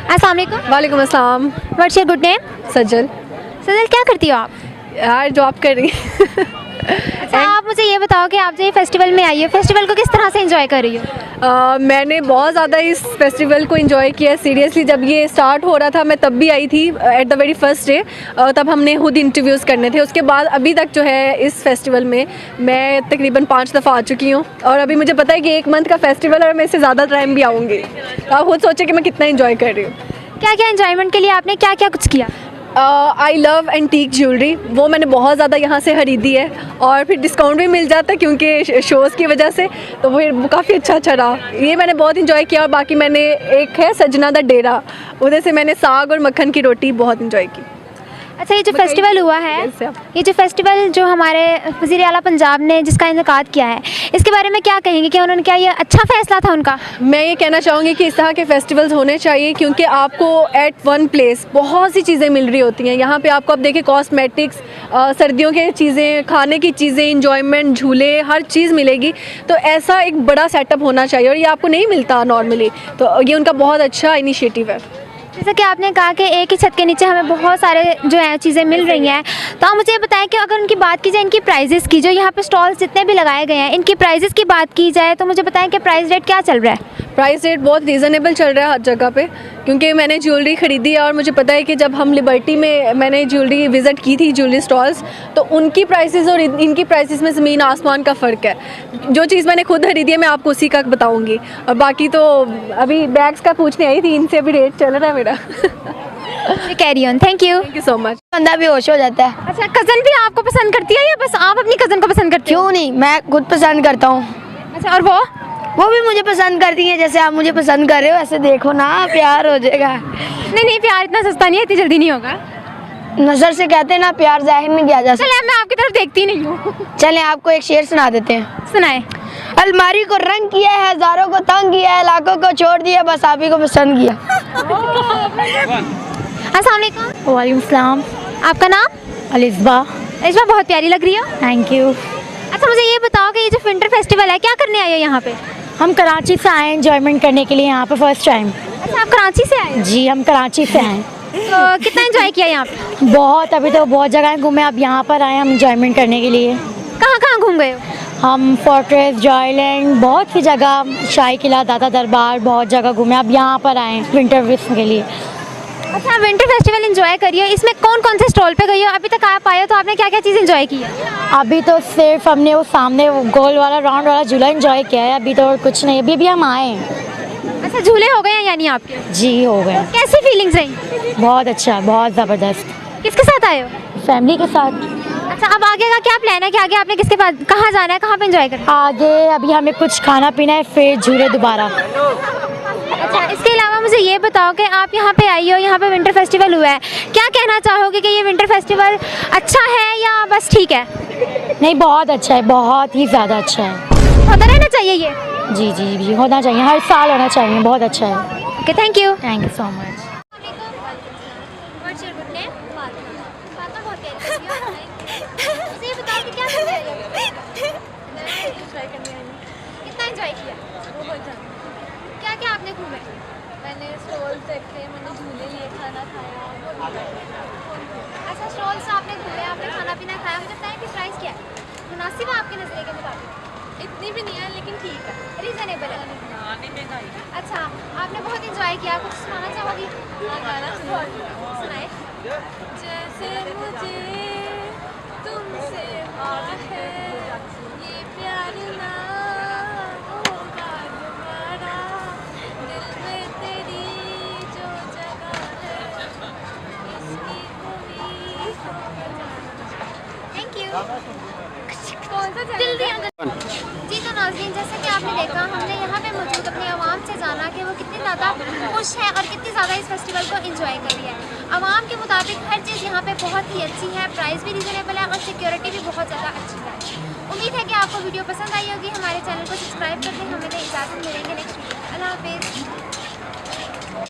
अस्सलाम वालेकुम। वालेकुम अस्सलाम। What's your good name? Sajal. Sajal, क्या करती हो आप? यार जॉब कर रही है। अच्छा, आप मुझे ये बताओ कि आप जो ये फेस्टिवल में आई हो, फेस्टिवल को किस तरह से एंजॉय कर रही हो? मैंने बहुत ज़्यादा इस फेस्टिवल को एंजॉय किया सीरियसली। जब ये स्टार्ट हो रहा था मैं तब भी आई थी at the very first day. तब हमने खुद इंटरव्यूज़ करने थे। उसके बाद अभी तक जो है इस फेस्टिवल में मैं तकरीबन 5 दफ़ा आ चुकी हूँ और अभी मुझे पता है कि 1 मंथ का फेस्टिवल है और मैं इससे ज़्यादा टाइम भी आऊँगी। तो आप खुद सोचें कि मैं कितना इन्जॉय कर रही हूँ। क्या क्या एंजॉयमेंट के लिए आपने क्या क्या कुछ किया? आई लव एंटीक ज्वेलरी, वो मैंने बहुत ज़्यादा यहाँ से ख़रीदी है और फिर डिस्काउंट भी मिल जाता है क्योंकि शोज़ की वजह से, तो वो काफ़ी अच्छा रहा। ये मैंने बहुत इंजॉय किया। और बाकी मैंने एक है सजना दा डेरा, उधर से मैंने साग और मक्खन की रोटी बहुत इंजॉय की। अच्छा, ये जो फेस्टिवल हुआ है, ये जो फेस्टिवल जो हमारे वज़ीर आला पंजाब ने जिसका इनेकाद किया है, इसके बारे में क्या कहेंगे कि उन्होंने क्या ये अच्छा फ़ैसला था उनका? मैं ये कहना चाहूँगी कि इस तरह के फेस्टिवल्स होने चाहिए क्योंकि आपको एट वन प्लेस बहुत सी चीज़ें मिल रही होती हैं। यहाँ पे आपको आप देखिए कॉस्मेटिक्स, सर्दियों की चीज़ें, खाने की चीज़ें, इंजॉयमेंट, झूले, हर चीज़ मिलेगी। तो ऐसा एक बड़ा सेटअप होना चाहिए और ये आपको नहीं मिलता नॉर्मली, तो ये उनका बहुत अच्छा इनिशिएटिव है। जैसा कि आपने कहा कि एक ही छत के नीचे हमें बहुत सारे जो है चीज़ें मिल रही हैं, तो आप मुझे ये बताएं कि अगर उनकी बात की जाए इनकी प्राइजेस की, जो यहाँ पे स्टॉल्स जितने भी लगाए गए हैं, इनकी प्राइजेस की बात की जाए तो मुझे बताएं कि प्राइस रेट क्या चल रहा है? प्राइस रेट बहुत रीज़नेबल चल रहा है हर जगह पे क्योंकि मैंने ज्वेलरी ख़रीदी है और मुझे पता है कि जब हम लिबर्टी में मैंने ज्वेलरी विज़िट की थी, ज्वेलरी स्टॉल्स, तो उनकी प्राइसेस और इनकी प्राइसेस में ज़मीन आसमान का फ़र्क है। जो चीज़ मैंने खुद ख़रीदी है मैं आपको उसी का बताऊँगी। और बाकी तो अभी बैग्स का पूछने आई थी, इनसे अभी रेट चल रहा है मेरा। Carry on, thank you so much. बंदा बेहोश हो जाता है। अच्छा, कज़न भी आपको पसंद करती है या बस आप अपनी कज़न को पसंद करती हो? क्यों नहीं, मैं खुद पसंद करता हूँ। अच्छा, और वो भी मुझे पसंद करती है, जैसे आप मुझे पसंद कर रहे हो, ऐसे देखो ना, प्यार हो जाएगा। नहीं नहीं, प्यार इतना सस्ता नहीं है, इतनी जल्दी नहीं होगा। नजर से कहते हैं ना, प्यार जाहिर नहीं किया जा सकता। चले, मैं आपकी तरफ देखती नहीं हूँ। चलें आपको एक शेर सुना देते हैं। सुनाए। अलमारी को रंग किया है, हजारों को तंग किया है, लाखों को छोड़ दिया, बस आप ही को पसंद किया। अस्सलाम वालेकुम। वालेकुम सलाम। आपका नाम? अलिज़बा। अलिज़बा, बहुत प्यारी लग रही हो। Thank you. अच्छा, मुझे ये बताओ कि ये जो विंटर फेस्टिवल है, क्या करने आए हो यहाँ पे? हम कराची से आए एंजॉयमेंट करने के लिए यहाँ पे फर्स्ट टाइम। अच्छा, आप कराची से आए? जी, हम कराची से आए। तो कितना एंजॉय किया यहाँ पे? बहुत, अभी तो बहुत जगह घूमे, अब यहाँ पर आए हम एंजॉयमेंट करने के लिए। कहाँ कहाँ घूम गए हो? हम फोर्ट्रेस, जॉयलैंड, बहुत सी जगह, शाही किला, दादा दरबार, बहुत जगह घूमे, अब यहाँ पर आए विंटर विस्म के लिए। अच्छा, विंटर फेस्टिवल एंजॉय करिए, इसमें कौन कौन से स्टॉल पे गई हो? अभी तक आप आए हो तो आपने क्या क्या चीज़ एंजॉय की है? अभी तो सिर्फ हमने वो सामने वो गोल वाला राउंड वाला झूला एंजॉय किया है, अभी तो कुछ नहीं, अभी हम आए हैं। अच्छा, झूले हो गए हैं यानी आपके? जी, हो गए। कैसी फीलिंग्स रही? बहुत अच्छा, बहुत ज़बरदस्त। किसके साथ आए हो? फैमिली के साथ। अच्छा, अब आगे का क्या प्लान है कि आगे आपने किसके पास, कहाँ जाना है, कहाँ पे एंजॉय करना है? आगे अभी हमें कुछ खाना पीना है, फिर झूले दोबारा। अच्छा, इसके अलावा मुझे ये बताओ कि आप यहाँ पे आई हो, यहाँ पे विंटर फेस्टिवल हुआ है, क्या कहना चाहोगे कि ये विंटर फेस्टिवल अच्छा है या बस ठीक है? नहीं, बहुत अच्छा है, बहुत ही ज़्यादा अच्छा है। होता रहना चाहिए ये? जी जी जी, होना चाहिए, हर साल होना चाहिए, बहुत अच्छा है। Okay, thank you. Thank you so much. कितना एंजॉय किया? क्या क्या आपने घूमे? मैंने स्टॉल देखे, मैंने झूले लिए, खाना खाया। अच्छा, स्टॉल्स आपने घूमे, आपने खाना पीना खाया, मुझे बताएं कि प्राइस क्या है? मुनासिब है आपके नज़रिए के मुताबिक? इतनी भी नहीं है लेकिन ठीक है, रीज़नेबल है। नहीं महंगाई। अच्छा, आपने बहुत एंजॉय किया, कुछ सुनाना चाहोगी? गाना सुनाए। जैसे मुझे तुमसे है, ये प्यार ना होगा दोबारा, दिल में तेरी जो जगह है, इसकी उम्मीद हो जाना। Thank you. कौन सा दिल दिया जी। तो नाज़रीन, जैसा कि आपने देखा, हमने यहाँ पे मौजूद अपने आवाम से जाना कि वो कितनी ज़्यादा खुश है और कितनी ज़्यादा इस फेस्टिवल को एंजॉय कर रही है। आवाम के मुताबिक हर चीज़ यहाँ पे बहुत ही अच्छी है, प्राइस भी रीज़नेबल है और सिक्योरिटी भी बहुत ज़्यादा अच्छी है। उम्मीद है कि आपको वीडियो पसंद आई होगी। हमारे चैनल को सब्सक्राइब कर दें। हमें इजाज़त, मिलेंगे नेक्स्ट वीडियो। अल्लाह हाफिज़।